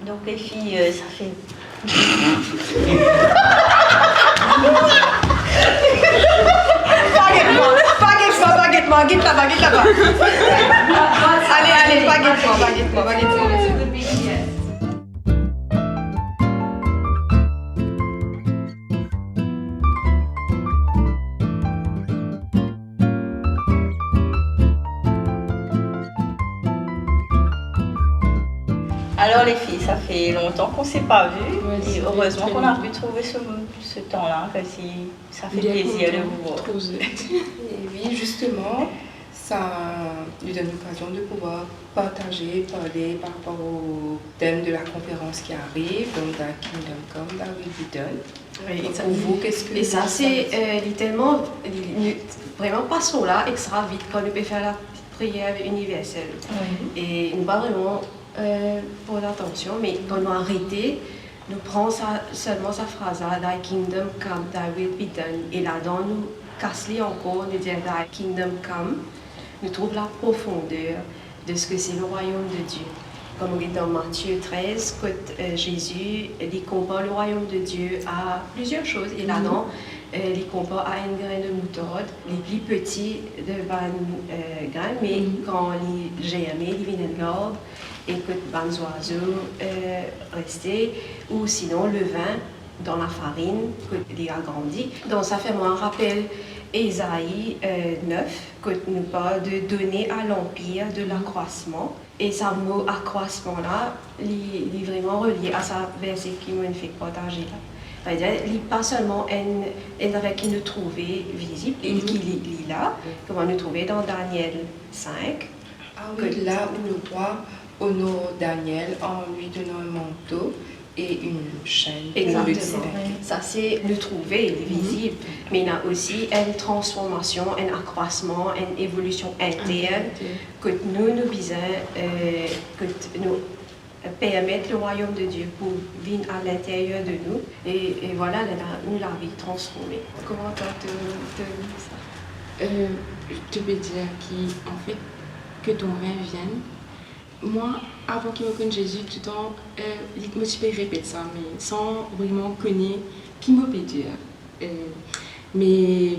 Donc les filles, ça fait... Baguette-moi, guette là-bas. Allez, baguette-moi. Alors les filles, ça fait longtemps qu'on ne s'est pas vues. Ouais, et heureusement qu'on a pu trouver ce temps-là, parce que ça fait plaisir de vous voir. Et oui, justement, ça nous donne l'occasion de pouvoir parler par rapport au thème de la conférence qui arrive, donc dans Kingdom Come, David Beaton. Oui, pour vous, qu'est-ce que... Et ça, c'est tellement, vraiment passons là extra vite quand on peut faire la prière universelle. Oui. Et nous pas vraiment pour l'attention, mais quand on a arrêté, nous prenons seulement sa phrase là, Thy Kingdom Come, Thy Will Be Done. Et là-dedans, nous casse-les encore, nous disons Thy Kingdom Come. Nous trouvons la profondeur de ce que c'est le royaume de Dieu. Comme on est dans Matthieu 13, quand Jésus il compare le royaume de Dieu à plusieurs choses. Et là-dedans, il compare à une graine de moutarde, les plus petits de graines, mais quand les germés, ils viennent de l'ordre, et que les oiseaux restaient, ou sinon le vin dans la farine, que les a grandi. Donc ça fait moi un rappel. Ésaïe 9, que nous parle de donner à l'empire de l'accroissement. Et ce mot accroissement-là, il est vraiment relié à ce verset qui m'a fait partager là. C'est-à-dire, il n'est pas seulement un avec qui nous trouvait visible, et qui est là, comme on nous trouvait dans Daniel 5. Ah oui, là où le roi honore Daniel en lui donnant un manteau et une chaîne. Exactement. Ça, c'est le trouver, il est visible. Mais il y a aussi une transformation, un accroissement, une évolution interne que nous visons, que nous permettre le royaume de Dieu pour venir à l'intérieur de nous. Et voilà, nous la vie transformée. Comment tu as ça? Je te peux dire qu'en fait, que ton règne vienne. Moi, avant qu'il me connaisse Jésus, tout le temps, je me suis répéter ça, mais sans vraiment connaître qui me peut dire. Mais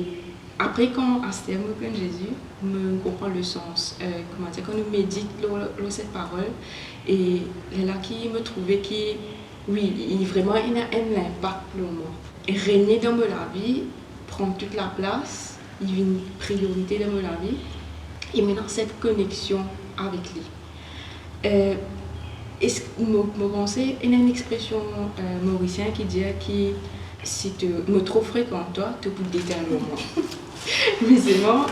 après, quand Astère me connaît Jésus, me comprend le sens. Comment dire, quand nous médite cette parole, et là qui me trouvait qui, oui, il vraiment a un impact pour moi. Et régner dans ma vie, prendre toute la place, il y a une priorité dans ma vie, et maintenant cette connexion avec lui. Est-ce que je pensais, il y a une expression mauricienne qui dit que si tu me trop fréquentes toi, tu peux déterminer moi. Mais c'est moi,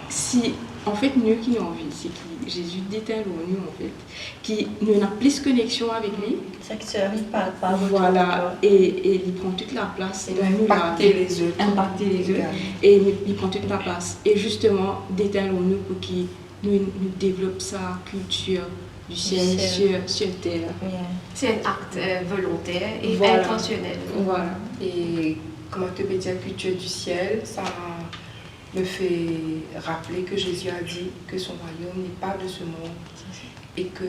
si en fait nous qui nous envie, c'est que Jésus détermine nous en fait, qui nous avons plus de connexion avec lui. C'est que tu n'arrives pas à voilà, et il prend toute la place. Il impacter les autres. Impacter les autres. Et il prend toute la place. Et justement, détermine nous pour qu'il nous développe sa culture du ciel sur terre. Yeah. C'est un acte volontaire et voilà. intentionnel. Voilà. Et comment te peut dire culture du ciel, ça me fait rappeler que Jésus a dit que son royaume n'est pas de ce monde et que,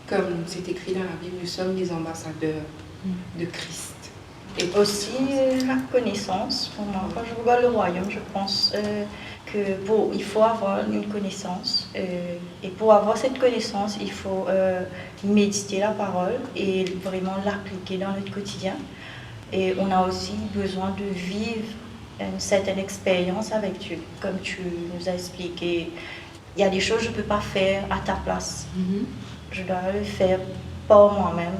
comme c'est écrit dans la Bible, nous sommes les ambassadeurs de Christ. Et aussi la connaissance. Pour moi, quand je regarde le royaume, je pense il faut avoir une connaissance. Et pour avoir cette connaissance, il faut méditer la parole et vraiment l'appliquer dans notre quotidien. Et on a aussi besoin de vivre une certaine expérience avec Dieu. Comme tu nous as expliqué, il y a des choses que je ne peux pas faire à ta place. Je dois le faire par moi-même,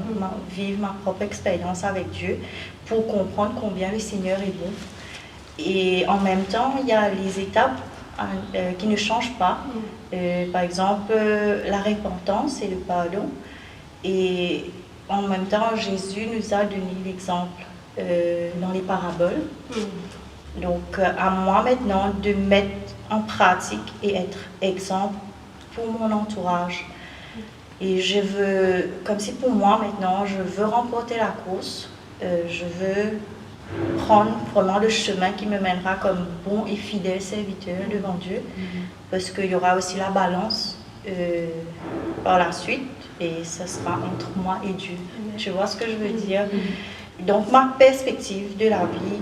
vivre ma propre expérience avec Dieu pour comprendre combien le Seigneur est bon. Et en même temps, il y a les étapes qui ne changent pas. Par exemple, la repentance et le pardon. Et en même temps, Jésus nous a donné l'exemple dans les paraboles. Donc, à moi maintenant de mettre en pratique et être exemple pour mon entourage. Et je veux, comme c'est pour moi maintenant, je veux remporter la course. Je veux prendre vraiment le chemin qui me mènera comme bon et fidèle serviteur devant Dieu. Parce qu'il y aura aussi la balance par la suite. et ce sera entre moi et Dieu. Tu vois ce que je veux dire? Donc ma perspective de la vie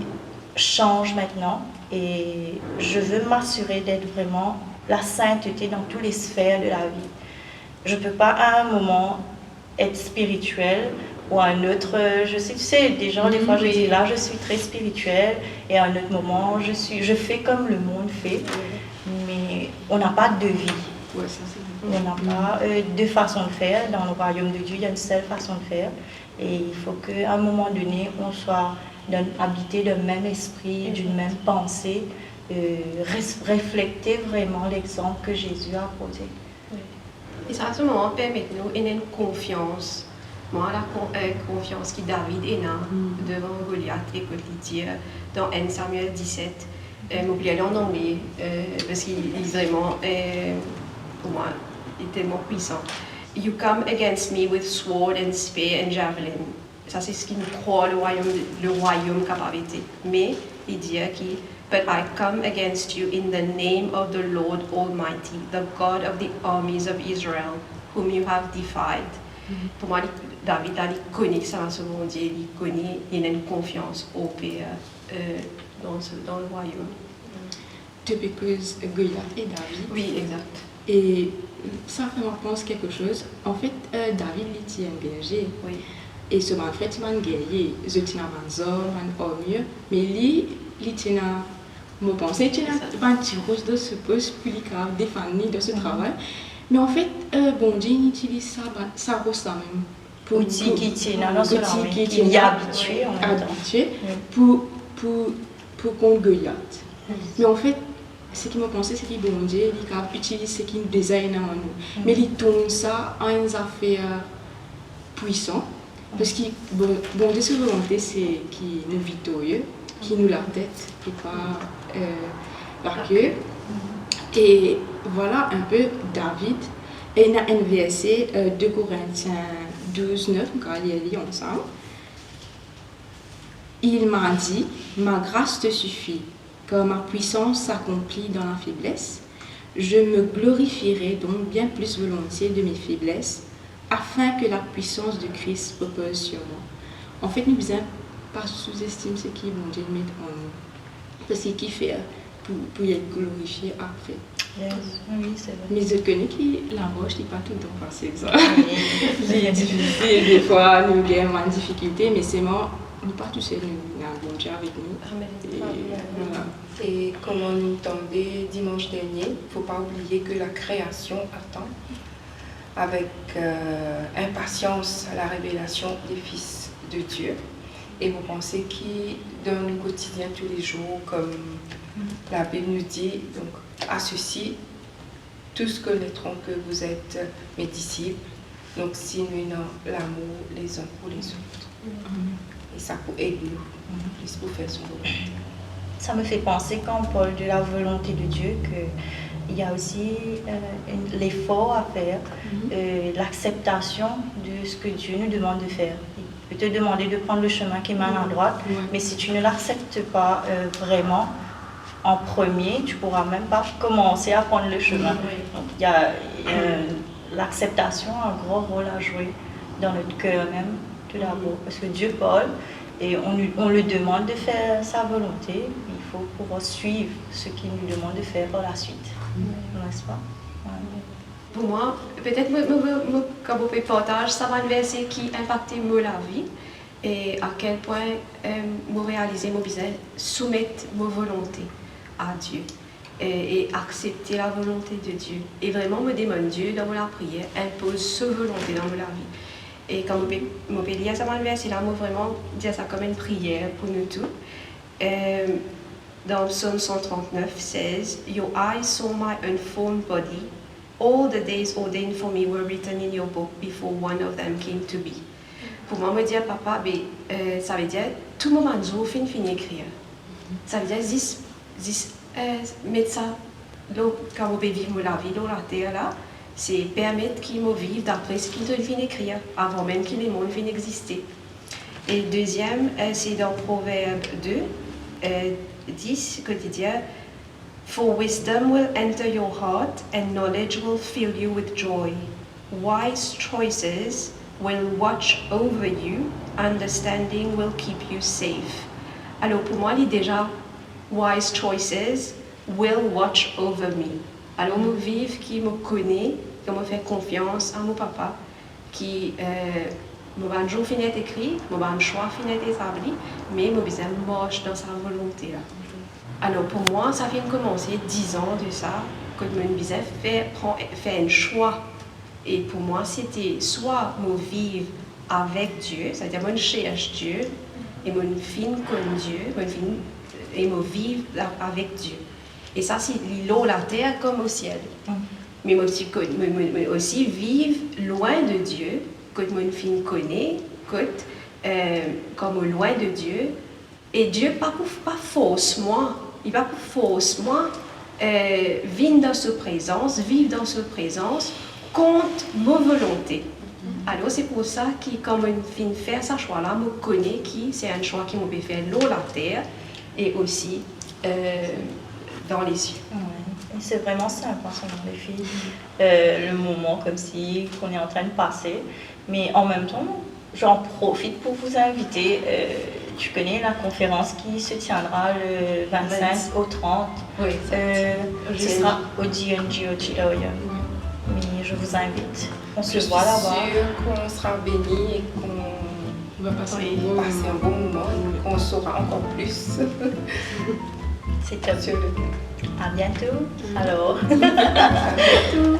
change maintenant et je veux m'assurer d'être vraiment la sainteté dans toutes les sphères de la vie. Je ne peux pas à un moment être spirituel ou à un autre, je sais, tu sais, des gens, des fois je dis là je suis très spirituelle et à un autre moment je fais comme le monde fait, mais on n'a pas de vie. Ouais, ça c'est On n'a pas deux façons de faire. Dans le royaume de Dieu, il y a une seule façon de faire. Et il faut qu'à un moment donné, on soit habité d'un même esprit, d'une même pensée, refléter vraiment l'exemple que Jésus a posé. Et ça, à ce moment, permet-nous une confiance. Moi, la confiance que David a devant Goliath et que il dit dans 1 Samuel 17, m'oublier en anglais, parce qu'il est vraiment, pour moi, il est tellement puissant. You come against me with sword and spear and javelin. Ça, c'est ce qu'il croit le royaume capacité. Mais il dit que but I come against you in the name of the Lord Almighty, the God of the armies of Israel, whom you have defied. Pour moi, David, il connaît ça dans ce monde, il connaît, il a une confiance au Père dans le royaume. Depuis que Goliath et David. Oui, exact. Et ça fait me pense quelque chose. En fait, David, il était un berger. Oui. Et ce en fait, il m'a guerrier. Je tiens un homme, un homme, mais lui, il tient mon pensée, il tient un petit rose de ce poste, puis il a défendu de ce travail. Mais en fait, bon Dieu, il utilise ça rose quand même. Pour qui tient, non seulement, mais qui est habitué en même temps. Pour qu'on Goliath. Mais en fait, ce qui me pensait, c'est que bon Dieu, il utilise ce qu'il design en nous. Mais il tourne ça en une affaire puissante. Parce que bon Dieu, sa volonté, c'est qu'il nous victorieux, qu'il nous la tête et pas la queue. Et voilà un peu David. Et il y a un verset 2 Corinthiens 12, 9, quand il est lié ensemble. Il m'a dit, ma grâce te suffit, car ma puissance s'accomplit dans la faiblesse. Je me glorifierai donc bien plus volontiers de mes faiblesses, afin que la puissance de Christ repose sur moi. En fait, nous ne devons pas sous-estimer ce qui bon Dieu met en nous. Parce qu'il fait pour y être glorifié après. Yes. Oui, c'est vrai. Mais je connais que la roche n'est pas tout le temps facile. C'est difficile, des fois, nous avons une difficulté, mais c'est moi, nous pas tous seuls, nous avons un bon Dieu avec nous. Et, voilà. Et comme on nous entendait dimanche dernier, il ne faut pas oublier que la création attend avec impatience la révélation des fils de Dieu. Et vous pensez qui, dans le quotidien tous les jours, comme la Bible nous dit, donc à ceci, tous connaîtront que vous êtes mes disciples, donc si nous avons l'amour les uns pour les autres. Et ça pour aider nous, plus pour faire son volonté. Ça me fait penser quand on parle de la volonté de Dieu qu'il y a aussi l'effort à faire, l'acceptation de ce que Dieu nous demande de faire. Il peut te demander de prendre le chemin qui mène à droite, mais si tu ne l'acceptes pas vraiment en premier, tu ne pourras même pas commencer à prendre le chemin. Donc il y a l'acceptation a un gros rôle à jouer dans notre cœur même, tout d'abord, parce que Dieu parle. Et on lui demande de faire sa volonté, il faut pouvoir suivre ce qu'il nous demande de faire par la suite. N'est-ce pas? Pour moi, peut-être quand vous partage, ça va un verset qui impacte la vie et à quel point vous réalisez mon besoin, soumettre vos volontés à Dieu et accepter la volonté de Dieu. Et vraiment me demande Dieu dans la prière, impose sa volonté dans la vie. Et quand je peux lire ça dans le verset, là, je vraiment dire ça comme une prière pour nous tous. Dans Psaume 139, 16, Your eyes saw my unformed body. All the days ordained for me were written in your book before one of them came to be. Pour moi, me dire papa, ça veut dire tout moment où fin écrire. Ça veut dire mettre ça quand vous vivre la vie dans la terre là. C'est permettre qu'ils me vivent d'après ce qu'ils viennent écrire, avant même que les mondes viennent exister. Et le deuxième, c'est dans Proverbe 2, 10, quotidien. For wisdom will enter your heart and knowledge will fill you with joy. Wise choices will watch over you. Understanding will keep you safe. Alors pour moi, il est déjà wise choices will watch over me. Alors me vivre qui me connaît, qui me fait confiance à mon papa, qui m'a un jour fini d'être écrit, m'a un choix fini d'être établi, mais m'a besoin marche dans sa volonté là. Alors pour moi, ça vient de commencer 10 ans de ça, que mon besoin fait un choix. Et pour moi, c'était soit me vivre avec Dieu, c'est-à-dire me cherche Dieu, et me fin comme Dieu, et me vivre avec Dieu. Et ça, c'est l'eau, la terre comme au ciel. Mais aussi vivre loin de Dieu, que mon fin connaît, comme loin de Dieu. Et Dieu pas force moi, il va pas force moi vivre dans sa présence contre ma volonté. Alors c'est pour ça que quand je fin faire ce choix-là, je connais que c'est un choix qui me fait faire l'eau, la terre et aussi dans les cieux. Et c'est vraiment simple, hein, selon les filles. Le moment comme si qu'on est en train de passer. Mais en même temps, j'en profite pour vous inviter. Tu connais la conférence qui se tiendra le 25 au 30. Oui, Ce sera au DNG Auditorium. Mais je vous invite. On se voit là-bas. Je suis sûre qu'on sera bénis et qu'on On va passer va passer un bon moment et qu'on saura encore plus C'est top. sur le thème. À bientôt. Alors. À bientôt.